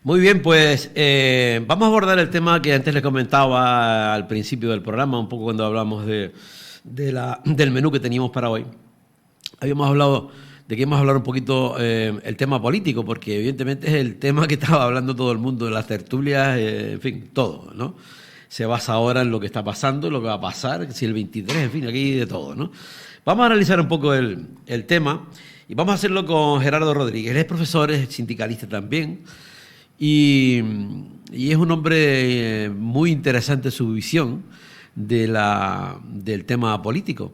Muy bien, pues vamos a abordar el tema que antes le comentaba al principio del programa, un poco cuando hablamos del menú que teníamos para hoy. Habíamos hablado de que íbamos a hablar un poquito el tema político, porque evidentemente es el tema que estaba hablando todo el mundo, las tertulias, en fin, todo, ¿no? Se basa ahora en lo que está pasando, lo que va a pasar, si el 23, en fin, aquí de todo, ¿no? Vamos a analizar un poco el tema y vamos a hacerlo con Gerardo Rodríguez. Él es profesor, es sindicalista también y, y es un hombre muy interesante su visión del tema político,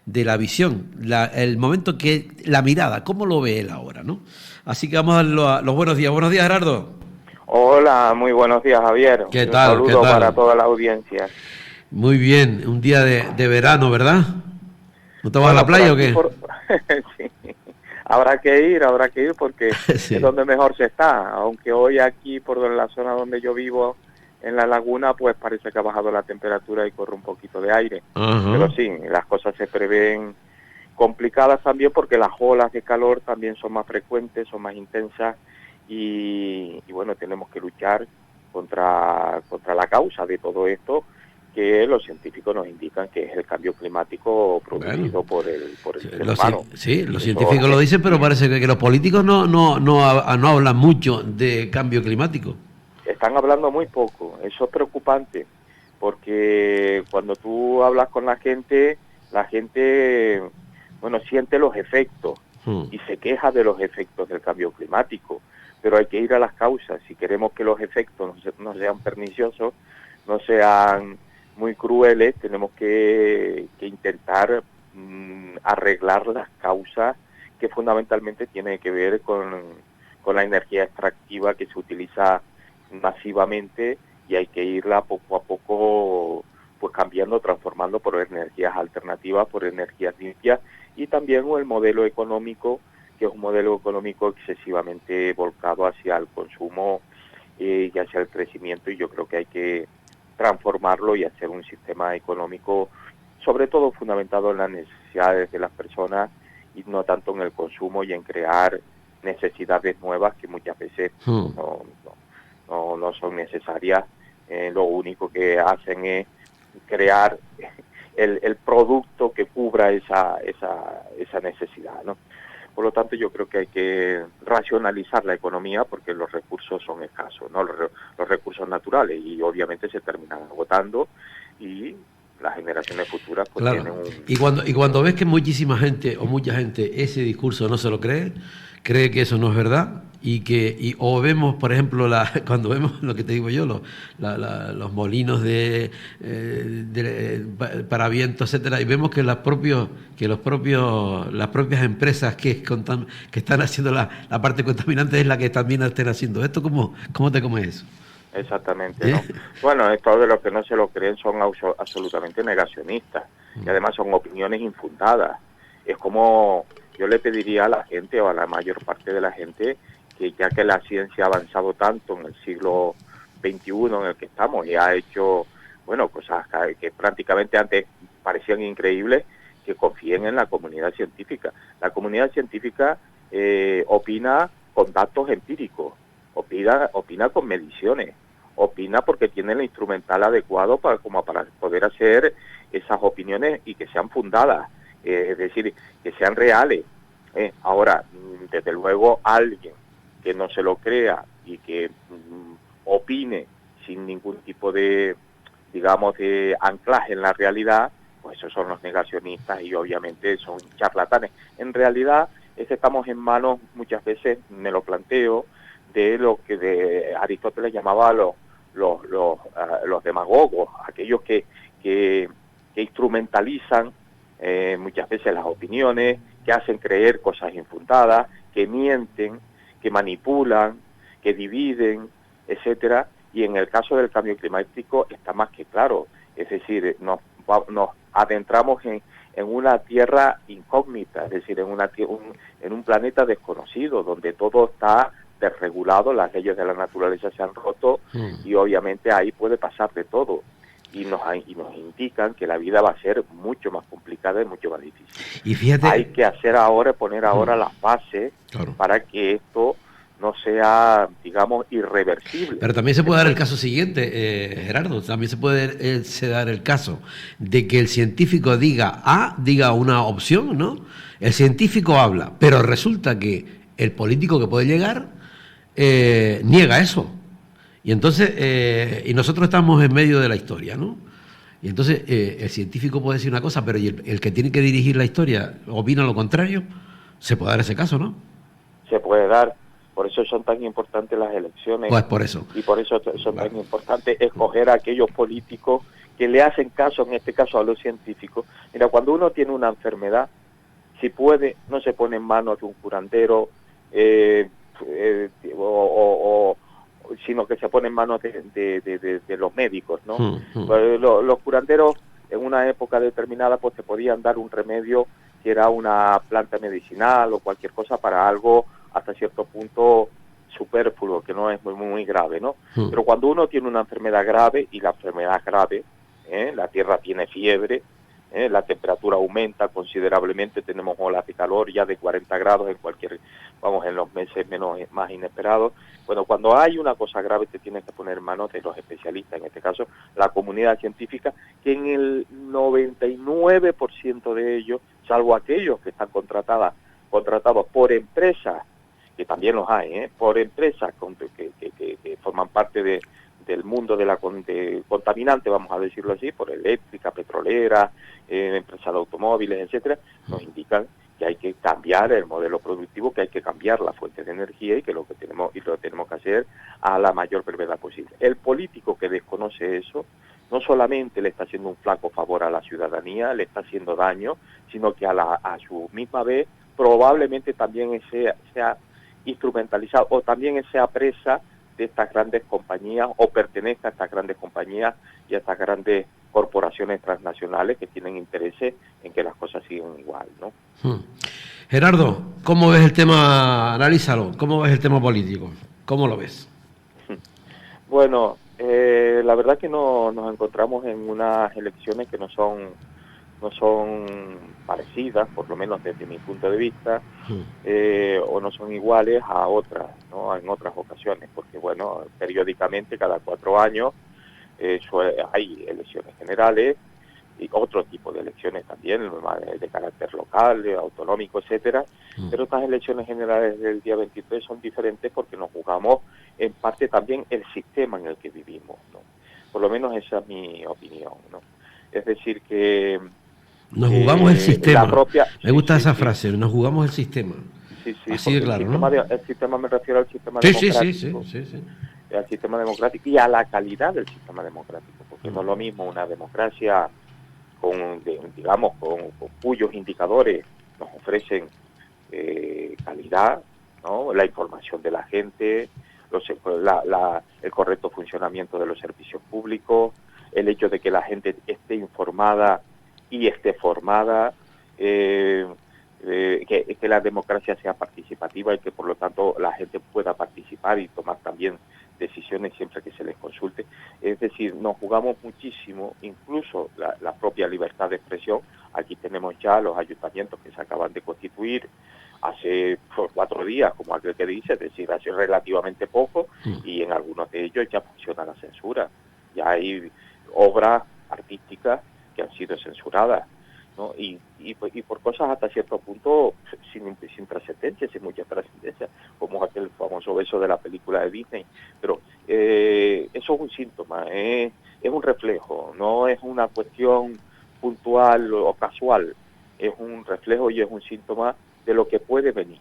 de la visión, el momento que, la mirada, cómo lo ve él ahora, ¿no? Así que vamos a dar los buenos días. Buenos días, Gerardo. Hola, muy buenos días, Javier. ¿Qué Y un tal? ¿Qué saludo para tal? toda la audiencia. Muy bien, un día de verano, ¿verdad? ¿No te vas a la Bueno, por playa o aquí, qué? sí, habrá que ir porque es Sí. donde mejor se está. Aunque hoy aquí, por la zona donde yo vivo, en la laguna, pues parece que ha bajado la temperatura y corre un poquito de aire. Pero Ajá. sí, las cosas se prevén complicadas también porque las olas de calor también son más frecuentes, son más intensas y bueno, tenemos que luchar contra la causa de todo esto que los científicos nos indican que es el cambio climático Bueno, producido por el sí, ser humano. sí, los Eso científicos lo dicen, pero parece que los políticos no hablan mucho de cambio climático. están hablando muy poco, eso es preocupante, porque cuando tú hablas con la gente, bueno, siente los efectos Hmm. y se queja de los efectos del cambio climático, pero hay que ir a las causas. Si queremos que los efectos no sean perniciosos, no sean muy crueles, tenemos que intentar arreglar las causas que fundamentalmente tienen que ver con la energía extractiva que se utiliza masivamente y hay que irla poco a poco pues cambiando, transformando por energías alternativas, por energías limpias y también el modelo económico, que es un modelo económico excesivamente volcado hacia el consumo y hacia el crecimiento, y yo creo que hay que transformarlo y hacer un sistema económico sobre todo fundamentado en las necesidades de las personas y no tanto en el consumo y en crear necesidades nuevas que muchas veces Hmm. no son necesarias. Lo único que hacen es crear el producto que cubra esa necesidad, ¿no? Por lo tanto, yo creo que hay que racionalizar la economía porque los recursos son escasos, ¿no? Los recursos naturales y obviamente se terminan agotando y las generaciones futuras pues Claro. tienen un... Y cuando ves que muchísima gente o mucha gente ese discurso no se lo cree, cree que eso no es verdad o vemos, por ejemplo, cuando vemos lo que te digo yo, los molinos para viento, etcétera, y vemos que las propias empresas que están haciendo la parte contaminante es la que también estén haciendo esto. ¿Cómo te comes eso? Exactamente, ¿Eh? ¿no? Bueno, estos de los que no se lo creen son absolutamente negacionistas y además son opiniones infundadas. Es como yo le pediría a la gente o a la mayor parte de la gente que ya que la ciencia ha avanzado tanto en el siglo XXI en el que estamos y ha hecho, bueno, cosas que prácticamente antes parecían increíbles, que confíen en la comunidad científica. La comunidad científica opina con datos empíricos, opina con mediciones, opina porque tiene el instrumental adecuado para poder hacer esas opiniones y que sean fundadas, es decir, que sean reales. Ahora, desde luego, alguien que no se lo crea y que opine sin ningún tipo de, digamos, de anclaje en la realidad, pues esos son los negacionistas y obviamente son charlatanes. En realidad, es que estamos en manos, muchas veces me lo planteo, de lo que de Aristóteles llamaba los demagogos, aquellos que instrumentalizan muchas veces las opiniones, que hacen creer cosas infundadas, que mienten, que manipulan, que dividen, etcétera. Y en el caso del cambio climático está más que claro, es decir, nos adentramos en una tierra incógnita, es decir, en un planeta desconocido, donde todo está desregulado, las leyes de la naturaleza se han roto y obviamente ahí puede pasar de todo. Y nos indican que la vida va a ser mucho más complicada y mucho más difícil. Y fíjate, Hay que hacer ahora, poner ahora las bases claro. para que esto no sea, digamos, irreversible. Pero también se puede dar el caso siguiente, Gerardo, también se puede dar el caso de que el científico diga una opción, ¿no? El científico habla, pero resulta que el político que puede llegar niega eso. Y entonces, y nosotros estamos en medio de la historia, ¿no? Y entonces el científico puede decir una cosa, pero ¿y el que tiene que dirigir la historia opina lo contrario? Se puede dar ese caso, ¿no? Se puede dar. Por eso son tan importantes las elecciones. Pues por eso. Y por eso son tan importantes escoger a aquellos políticos que le hacen caso, en este caso a los científicos. Mira, cuando uno tiene una enfermedad, si puede, no se pone en manos de un curandero, sino que se pone en manos de los médicos, ¿no? Pues los curanderos en una época determinada pues te podían dar un remedio que era una planta medicinal o cualquier cosa para algo hasta cierto punto superfluo, que no es muy grave, ¿no? Pero cuando uno tiene una enfermedad grave, y la enfermedad grave, la tierra tiene fiebre, la temperatura aumenta considerablemente, tenemos olas de calor ya de 40 grados en los meses más inesperados. Bueno, cuando hay una cosa grave te tienes que poner en manos de los especialistas, en este caso la comunidad científica, que en el 99% de ellos, salvo aquellos que están contratados por empresas, que también los hay, por empresas que forman parte del mundo de contaminante, vamos a decirlo así, por eléctrica, petrolera, empresas de automóviles, etcétera, nos indican que hay que cambiar el modelo productivo, que hay que cambiar la fuente de energía y que lo tenemos que hacer a la mayor brevedad posible. El político que desconoce eso no solamente le está haciendo un flaco favor a la ciudadanía, le está haciendo daño, sino que a su misma vez probablemente también sea instrumentalizado o también sea presa de estas grandes compañías o pertenezca a estas grandes compañías y a estas grandes corporaciones transnacionales que tienen intereses en que las cosas sigan igual, ¿no? Gerardo, ¿cómo ves el tema? Analízalo, ¿cómo ves el tema político? ¿Cómo lo ves? Bueno, la verdad que nos encontramos en unas elecciones que no son parecidas, por lo menos desde mi punto de vista, o no son iguales a otras, ¿no? En otras ocasiones, porque bueno, periódicamente cada 4 años hay elecciones generales y otro tipo de elecciones también, de carácter local, autonómico, etcétera, pero estas elecciones generales del día 23 son diferentes porque nos jugamos en parte también el sistema en el que vivimos, ¿no? Por lo menos esa es mi opinión, ¿no? Es decir que nos jugamos el sistema. Me gusta esa sí, frase, nos jugamos el sistema. Sí, así de claro, ¿no? El sistema me refiero al sistema democrático. Sí. Al sistema democrático y a la calidad del sistema democrático, porque no es lo mismo una democracia con cuyos indicadores nos ofrecen calidad, ¿no? La información de la gente, el correcto funcionamiento de los servicios públicos, el hecho de que la gente esté informada y esté formada, que la democracia sea participativa y que por lo tanto la gente pueda participar y tomar también decisiones siempre que se les consulte. Es decir, nos jugamos muchísimo, incluso la propia libertad de expresión. Aquí tenemos ya los ayuntamientos que se acaban de constituir hace 4 días, como aquel que dice, es decir, hace relativamente poco, y en algunos de ellos ya funciona la censura. Ya hay obras artísticas que han sido censuradas, ¿no? Y por cosas hasta cierto punto sin trascendencia, sin mucha trascendencia, como aquel famoso beso de la película de Disney. Pero eso es un síntoma, es un reflejo, no es una cuestión puntual o casual, es un reflejo y es un síntoma de lo que puede venir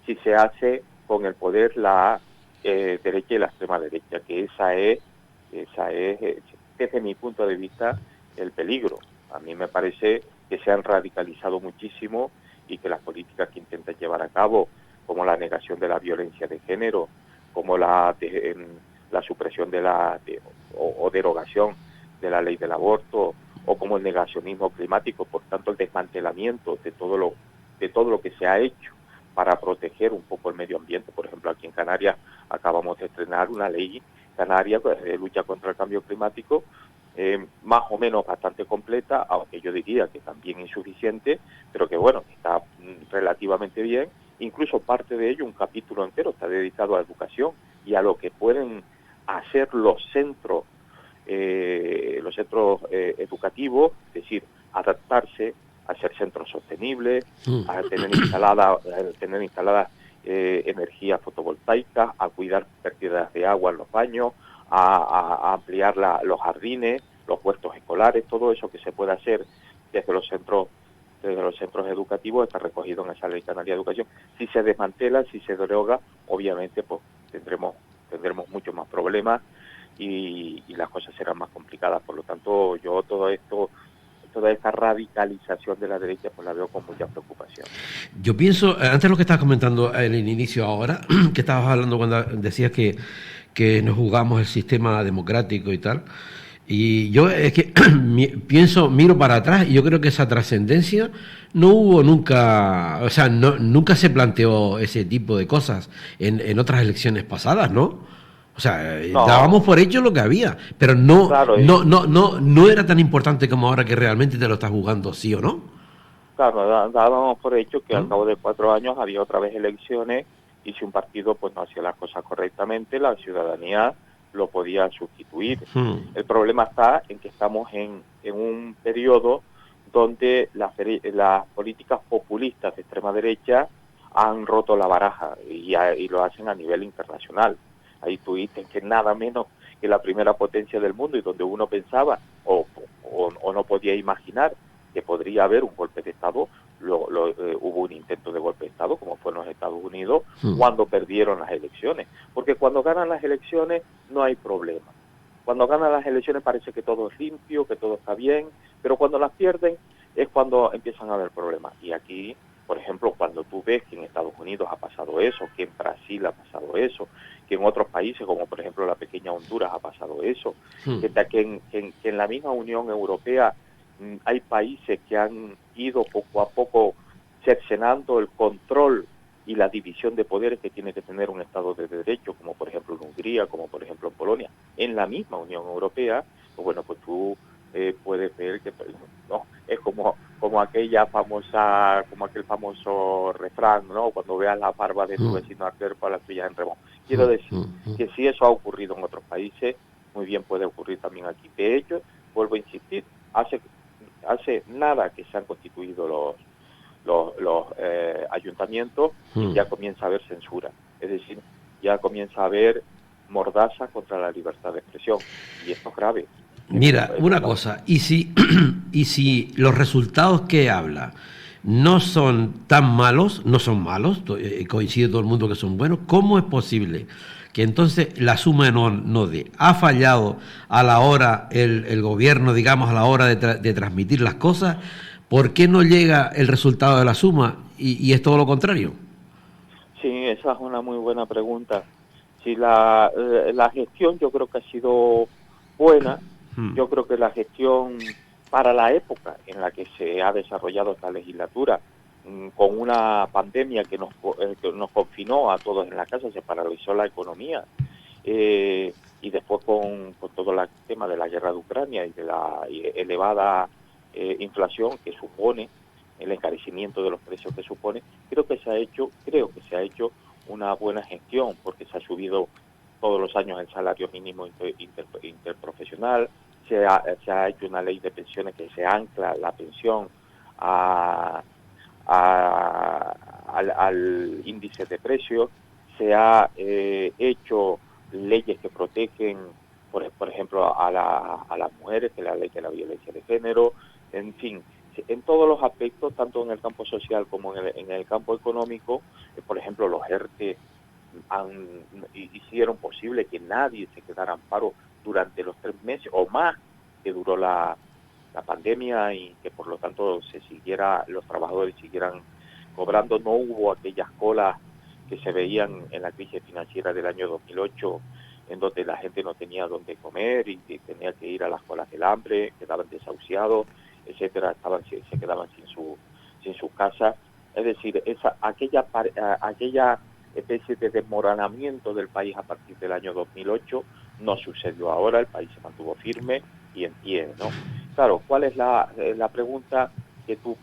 si se hace con el poder la derecha y la extrema derecha, que esa es desde mi punto de vista el peligro. A mí me parece que se han radicalizado muchísimo y que las políticas que intentan llevar a cabo, como la negación de la violencia de género, como la supresión o derogación de la ley del aborto, o como el negacionismo climático, por tanto el desmantelamiento de todo lo que se ha hecho para proteger un poco el medio ambiente. Por ejemplo, aquí en Canarias acabamos de estrenar una ley canaria de lucha contra el cambio climático, más o menos bastante completa, aunque yo diría que también insuficiente, pero que bueno, está relativamente bien incluso parte de ello, un capítulo entero está dedicado a educación y a lo que pueden hacer los centros educativos, es decir, adaptarse a ser centros sostenibles, a tener instaladas energías fotovoltaicas, a cuidar pérdidas de agua en los baños, a ampliar los jardines, los huertos escolares, todo eso que se puede hacer desde los centros educativos está recogido en esa Ley Canaria de Educación. Si se desmantela, si se deroga, obviamente pues tendremos muchos más problemas y las cosas serán más complicadas. Por lo tanto, yo toda esta radicalización de la derecha pues la veo con mucha preocupación. Yo pienso, antes lo que estabas comentando en el inicio ahora, que estabas hablando cuando decías que nos jugamos el sistema democrático y tal, y yo es que miro para atrás y yo creo que esa trascendencia no hubo nunca, o sea, nunca se planteó ese tipo de cosas en otras elecciones pasadas, ¿no? O sea, No, dábamos por hecho lo que había, pero no, claro, no era tan importante como ahora que realmente te lo estás jugando, ¿sí o no? claro, dábamos por hecho que al cabo de 4 años había otra vez elecciones y si un partido pues no hacía las cosas correctamente, la ciudadanía lo podía sustituir. El problema está en que estamos en un periodo donde las políticas populistas de extrema derecha han roto la baraja y lo hacen a nivel internacional. Ahí tuviste que nada menos que la primera potencia del mundo y donde uno pensaba o no podía imaginar que podría haber un golpe de Estado, hubo un intento de golpe de Estado, como fue en los Estados Unidos, cuando perdieron las elecciones. Porque cuando ganan las elecciones no hay problema. Cuando ganan las elecciones parece que todo es limpio, que todo está bien, pero cuando las pierden es cuando empiezan a haber problemas. Y aquí, por ejemplo, cuando tú ves que en Estados Unidos ha pasado eso, que en Brasil ha pasado eso, que en otros países, como por ejemplo la pequeña Honduras, ha pasado eso, que en la misma Unión Europea hay países que han ido poco a poco cercenando el control y la división de poderes que tiene que tener un Estado de Derecho, como por ejemplo en Hungría, como por ejemplo en Polonia, en la misma Unión Europea, pues bueno, pues tú puedes ver que no es como aquel famoso refrán, ¿no? Cuando veas la barba de tu vecino arder para las tuyas en remo. Quiero decir que si eso ha ocurrido en otros países, muy bien puede ocurrir también aquí. De hecho, vuelvo a insistir, hace nada que se han constituido los ayuntamientos y ya comienza a haber censura. Es decir, ya comienza a haber mordaza contra la libertad de expresión. Y esto es grave. Mira, una cosa, y si los resultados que habla no son tan malos, no son malos, coincide todo el mundo que son buenos, ¿cómo es posible que entonces la suma no dé? ¿Ha fallado a la hora el gobierno, digamos, a la hora de transmitir las cosas? ¿Por qué no llega el resultado de la suma y es todo lo contrario? Sí, esa es una muy buena pregunta. Si la gestión yo creo que ha sido buena, yo creo que la gestión para la época en la que se ha desarrollado esta legislatura, con una pandemia que nos confinó a todos en la casa, se paralizó la economía, y después con todo el tema de la guerra de Ucrania y de la elevada inflación que supone, el encarecimiento de los precios que supone, creo que se ha hecho una buena gestión, porque se ha subido todos los años el salario mínimo interprofesional, se ha hecho una ley de pensiones que se ancla la pensión al índice de precios, se ha hecho leyes que protegen, por ejemplo, a las mujeres, que es la ley de la violencia de género, en fin, en todos los aspectos, tanto en el campo social como en el campo económico. Por ejemplo, los ERTE hicieron posible que nadie se quedara en paro durante los 3 meses o más que duró la pandemia, y que por lo tanto los trabajadores siguieran cobrando. No hubo aquellas colas que se veían en la crisis financiera del año 2008, en donde la gente no tenía dónde comer y tenía que ir a las colas del hambre, quedaban desahuciados, etcétera, se quedaban sin sus casas. Es decir, aquella especie de desmoronamiento del país a partir del año 2008 no sucedió ahora. El país se mantuvo firme y en pie, ¿no? Claro, ¿cuál es la pregunta que tú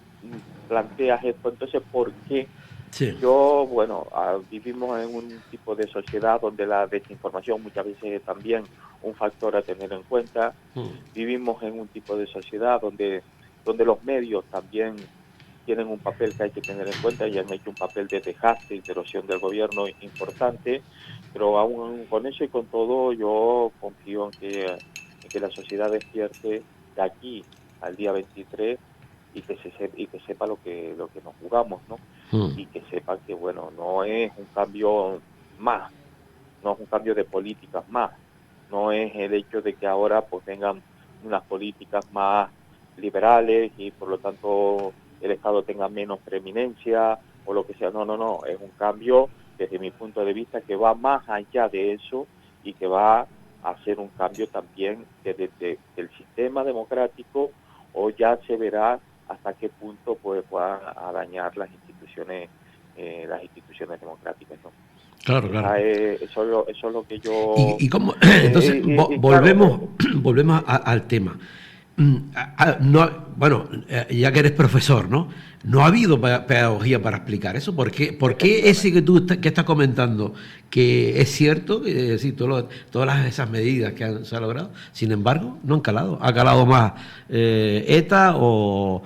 planteas? Esto entonces, ¿por qué Sí. Yo, bueno, vivimos en un tipo de sociedad donde la desinformación muchas veces es también un factor a tener en cuenta. Vivimos en un tipo de sociedad donde los medios también tienen un papel que hay que tener en cuenta y han hecho un papel de desgaste y de erosión del gobierno importante, pero aún con eso y con todo yo confío en que la sociedad despierte de aquí al día 23 y que sepa lo que nos jugamos, ¿no? Mm. Y que sepa que, bueno, no es un cambio más, no es un cambio de políticas más, no es el hecho de que ahora pues vengan unas políticas más liberales y por lo tanto el Estado tenga menos preeminencia o lo que sea. No, no, no, es un cambio desde mi punto de vista que va más allá de eso y que va a hacer un cambio también del sistema democrático, o ya se verá hasta qué punto pues va a dañar las instituciones democráticas, ¿no? Claro, claro. Eso es lo que yo... Y cómo, entonces claro, volvemos al tema. No, bueno, ya que eres profesor, ¿no? No ha habido pedagogía para explicar eso. ¿Por qué ese que tú que estás comentando, que es cierto, es decir, todas esas medidas que se han logrado, sin embargo, no han calado? ¿Ha calado más ETA o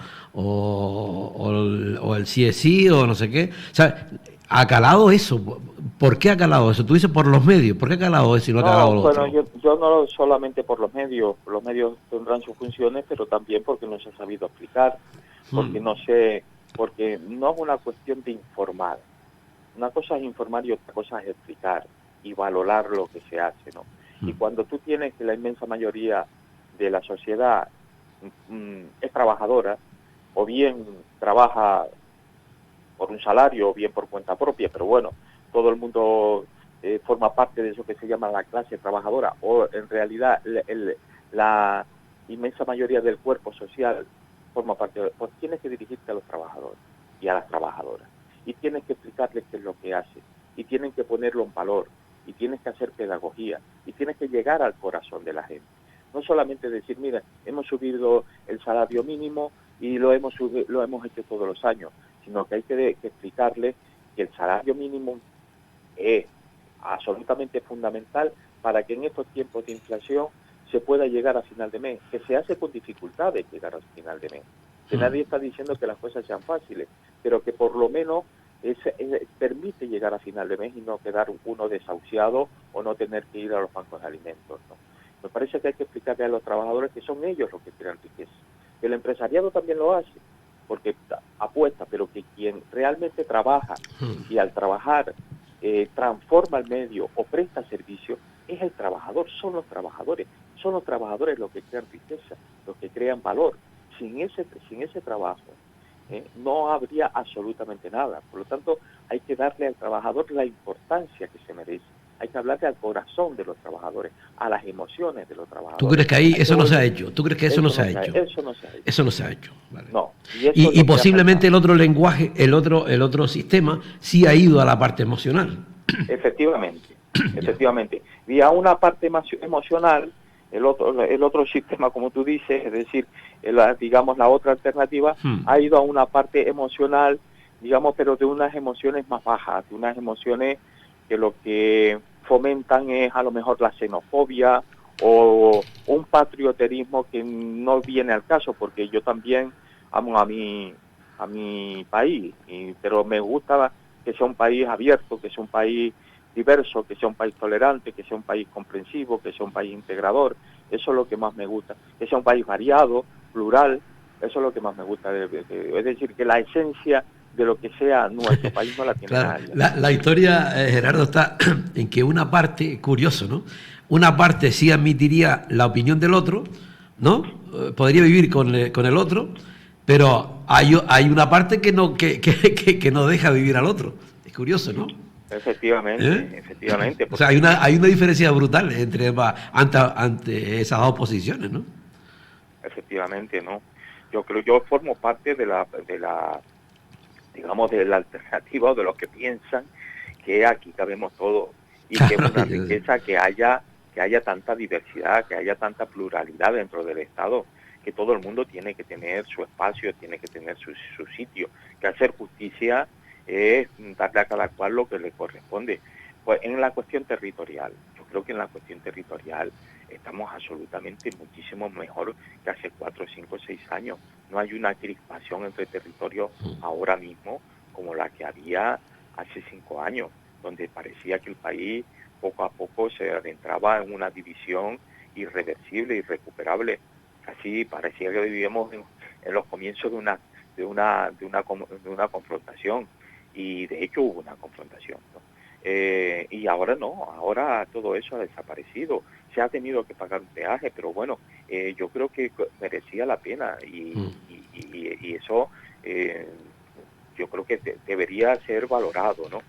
el CSI o no sé qué? O sea, ¿ha calado eso? ¿Por qué ha calado eso? Tú dices por los medios. ¿Por qué ha calado eso y no ha calado no, lo bueno, otro? yo no solamente por los medios tendrán sus funciones, pero también porque no se ha sabido explicar, porque Hmm. no sé, porque no es una cuestión de informar. Una cosa es informar y otra cosa es explicar y valorar lo que se hace, ¿no? Y cuando tú tienes que la inmensa mayoría de la sociedad es trabajadora, o bien trabaja por un salario o bien por cuenta propia, pero bueno, todo el mundo forma parte de eso que se llama la clase trabajadora, o en realidad la inmensa mayoría del cuerpo social forma parte de... Pues tienes que dirigirte a los trabajadores y a las trabajadoras, y tienes que explicarles qué es lo que hace, y tienen que ponerlo en valor, y tienes que hacer pedagogía, y tienes que llegar al corazón de la gente. No solamente decir, mira, hemos subido el salario mínimo y lo hemos hecho todos los años, sino que hay que explicarles que el salario mínimo es absolutamente fundamental para que en estos tiempos de inflación se pueda llegar a final de mes, que se hace con dificultades llegar a final de mes, que nadie está diciendo que las cosas sean fáciles, pero que por lo menos permite llegar a final de mes y no quedar uno desahuciado o no tener que ir a los bancos de alimentos, ¿no? Me parece que hay que explicarle a los trabajadores que son ellos los que crean riqueza. El empresariado también lo hace, porque apuesta, pero que quien realmente trabaja y al trabajar transforma el medio o presta servicio es el trabajador, son los trabajadores los que crean riqueza, los que crean valor. Sin ese trabajo no habría absolutamente nada. Por lo tanto, hay que darle al trabajador la importancia que se merece. Hay que hablarle al corazón de los trabajadores, a las emociones de los ¿Tú trabajadores. crees que ahí Hay que eso no se ha volver... hecho? ¿Tú crees que eso no se ha hecho? Eso no se ha hecho. Eso no se ha hecho. Vale. No, y eso es Y lo que ha posiblemente faltado. el otro lenguaje, el otro sistema, sí ha ido a la parte emocional. Efectivamente, efectivamente. Y a una parte más emocional, el otro sistema, como tú dices, es decir, digamos la otra alternativa, ha ido a una parte emocional, digamos, pero de unas emociones más bajas, de unas emociones que lo que fomentan es a lo mejor la xenofobia o un patrioterismo que no viene al caso, porque yo también amo a mi país, pero me gusta que sea un país abierto, que sea un país diverso, que sea un país tolerante, que sea un país comprensivo, que sea un país integrador. Eso es lo que más me gusta. Que sea un país variado, plural, eso es lo que más me gusta. Es decir, que la esencia de lo que sea nuestro país no la tiene Claro, nadie. la historia, Gerardo, está en que una parte, curioso, ¿no? Una parte sí admitiría la opinión del otro, ¿no? Podría vivir con el otro, pero hay una parte que no deja vivir al otro. Es curioso, ¿no? Efectivamente, ¿Eh? efectivamente, O sea, porque hay una diferencia brutal ante esas dos posiciones, ¿no? efectivamente, ¿no? Yo formo parte digamos, de la alternativa o de los que piensan que aquí cabemos todos y que es Claro, una riqueza que haya tanta diversidad, que haya tanta pluralidad dentro del Estado, que todo el mundo tiene que tener su espacio, tiene que tener su sitio, que hacer justicia es darle a cada cual lo que le corresponde. Pues en la cuestión territorial, yo creo que en la cuestión territorial estamos absolutamente muchísimo mejor que hace 4, 5, 6 años. No hay una crispación entre territorios ahora mismo como la que había hace 5 años, donde parecía que el país poco a poco se adentraba en una división irreversible, irrecuperable. Así parecía que vivíamos en los comienzos de una confrontación, y de hecho hubo una confrontación, ¿no? Y ahora no, ahora todo eso ha desaparecido. Se ha tenido que pagar un peaje, pero bueno, yo creo que merecía la pena, y eso yo creo que debería ser valorado, ¿no?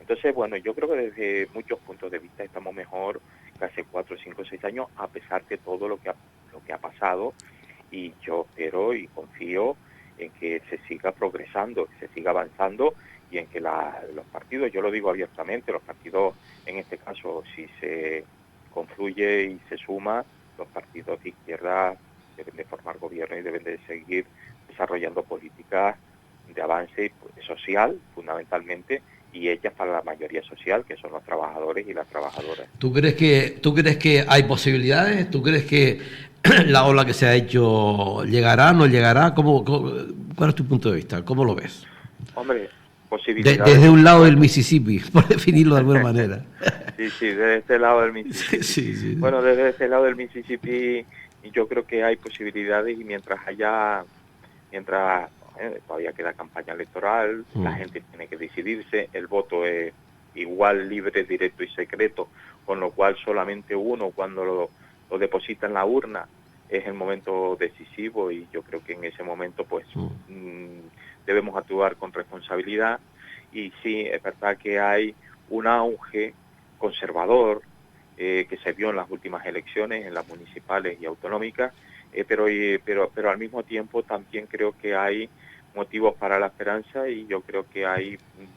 Entonces, bueno, yo creo que desde muchos puntos de vista estamos mejor que hace 4, 5, 6 años, a pesar de todo lo que ha pasado, y yo espero y confío en que se siga progresando, que se siga avanzando, y en que los partidos, yo lo digo abiertamente, los partidos, en este caso, si se confluye y se suma, los partidos de izquierda deben de formar gobierno y deben de seguir desarrollando políticas de avance social, fundamentalmente, y hechas para la mayoría social, que son los trabajadores y las trabajadoras. ¿Tú crees que hay posibilidades? ¿Tú crees que la ola que se ha hecho llegará, no llegará? ¿Cuál es tu punto de vista? ¿Cómo lo ves? Hombre, posibilidades. Desde un lado del Mississippi, por definirlo de alguna manera. Sí, desde este lado del Mississippi. Sí. Bueno, desde este lado del Mississippi yo creo que hay posibilidades, y mientras todavía queda campaña electoral, la gente tiene que decidirse, el voto es igual, libre, directo y secreto, con lo cual solamente uno, cuando lo deposita en la urna, es el momento decisivo, y yo creo que en ese momento pues debemos actuar con responsabilidad. Y sí, es verdad que hay un auge conservador que se vio en las últimas elecciones, en las municipales y autonómicas, pero al mismo tiempo también creo que hay motivos para la esperanza, y yo creo que hay un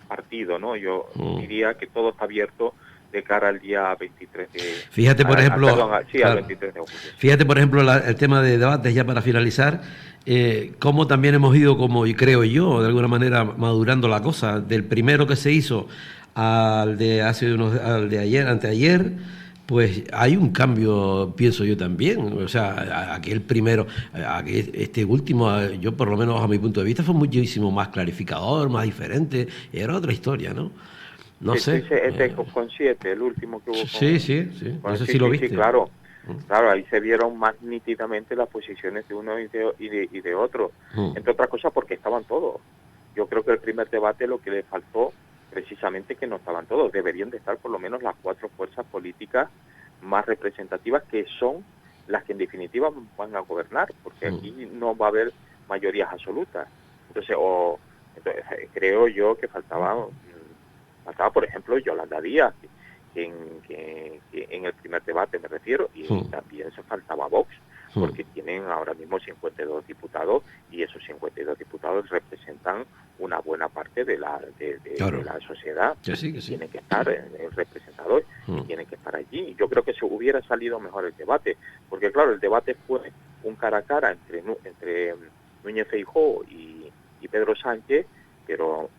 partido, ¿no? Yo diría que todo está abierto de cara al día 23 de... Fíjate, por ejemplo... al 23 de julio. Fíjate, por ejemplo, el tema de debates, ya para finalizar, cómo también hemos ido, como creo yo, de alguna manera madurando la cosa, del primero que se hizo al de ayer, anteayer, pues hay un cambio, pienso yo también. O sea, aquel primero, este último, yo por lo menos a mi punto de vista, fue muchísimo más clarificador, más diferente, era otra historia, ¿no? No sé. Con 7, el último que hubo. Sí. No sé si lo viste. Sí, claro. Claro, ahí se vieron más nítidamente las posiciones de uno y de otro. Entre otras cosas porque estaban todos. Yo creo que el primer debate lo que le faltó precisamente que no estaban todos. Deberían de estar por lo menos las 4 fuerzas políticas más representativas, que son las que en definitiva van a gobernar, porque aquí no va a haber mayorías absolutas. Entonces creo yo que faltaba, por ejemplo, Yolanda Díaz, que en el primer debate me refiero, y también se faltaba Vox, porque tienen ahora mismo 52 diputados, y esos 52 diputados representan una buena parte de la sociedad. Que sí. Tienen que estar representados y tienen que estar allí. Yo creo que se hubiera salido mejor el debate, porque claro, el debate fue un cara a cara entre Núñez Feijóo y Pedro Sánchez, pero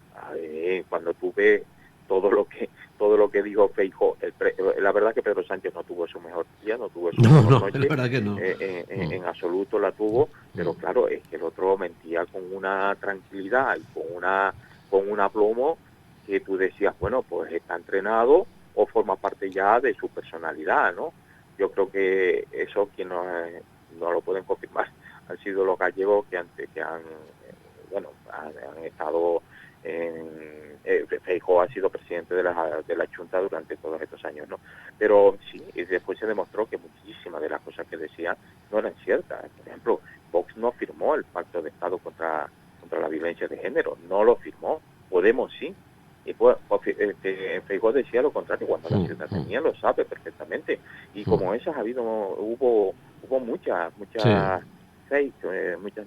cuando tú ves todo lo que dijo Feijóo, la verdad que Pedro Sánchez no tuvo su mejor día, no tuvo su mejor noche, la verdad que no. En absoluto la tuvo, pero claro, es que el otro mentía con una tranquilidad y con un aplomo que tú decías, bueno, pues está entrenado o forma parte ya de su personalidad, ¿no? Yo creo que eso, quien no lo pueden confirmar, han sido los gallegos que han estado Feijóo ha sido presidente de la Junta durante todos estos años, ¿no? Pero sí, y después se demostró que muchísimas de las cosas que decían no eran ciertas. Por ejemplo, Vox no firmó el Pacto de Estado contra la violencia de género, no lo firmó. Podemos sí. Y Feijóo decía lo contrario, cuando la ciudadanía lo sabe perfectamente. Y como esas hubo muchas muchas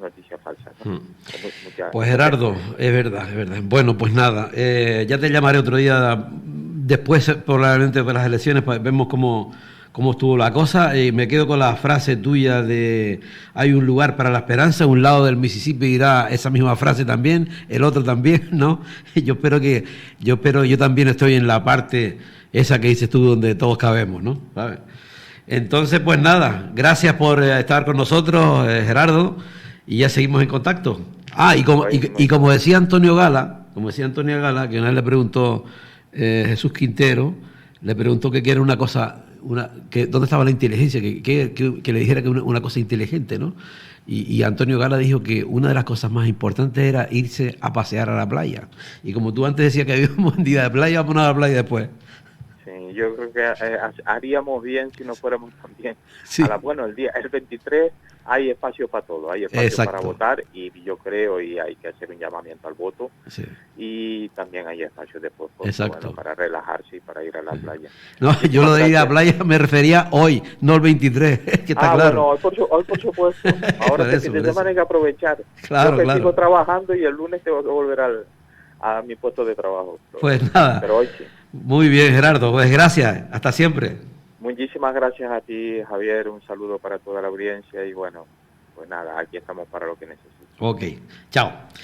noticias falsas, ¿no? Pues Gerardo, es verdad. Bueno, pues nada, ya te llamaré otro día, después probablemente de las elecciones, vemos cómo cómo estuvo la cosa. Me quedo con la frase tuya de hay un lugar para la esperanza, un lado del Mississippi dirá esa misma frase también, el otro también, ¿no? Yo también estoy en la parte esa que dices tú donde todos cabemos, ¿no? ¿Sabes? Entonces, pues nada, gracias por estar con nosotros, Gerardo, y ya seguimos en contacto. Como decía Antonio Gala, que una vez le preguntó Jesús Quintero, le preguntó que era una cosa, dónde estaba la inteligencia, que le dijera que una cosa inteligente, ¿no? Y Antonio Gala dijo que una de las cosas más importantes era irse a pasear a la playa. Y como tú antes decías que había un buen día de playa, vamos a la playa después. Sí, yo creo que haríamos bien si no fuéramos también. Sí. El 23 hay espacio para todo, hay espacio Exacto. para votar y yo creo y hay que hacer un llamamiento al voto. Sí. Y también hay espacio después para relajarse y para ir a la playa. No, yo lo de ir a la playa me refería hoy, no el 23, que está claro. Bueno, hoy por supuesto. Ahora este fin de semana hay que aprovechar. Claro, yo sigo trabajando y el lunes tengo que volver a mi puesto de trabajo. Pues nada. Pero hoy sí. Muy bien, Gerardo. Pues gracias. Hasta siempre. Muchísimas gracias a ti, Javier. Un saludo para toda la audiencia y bueno, pues nada, aquí estamos para lo que necesites. Ok. Chao.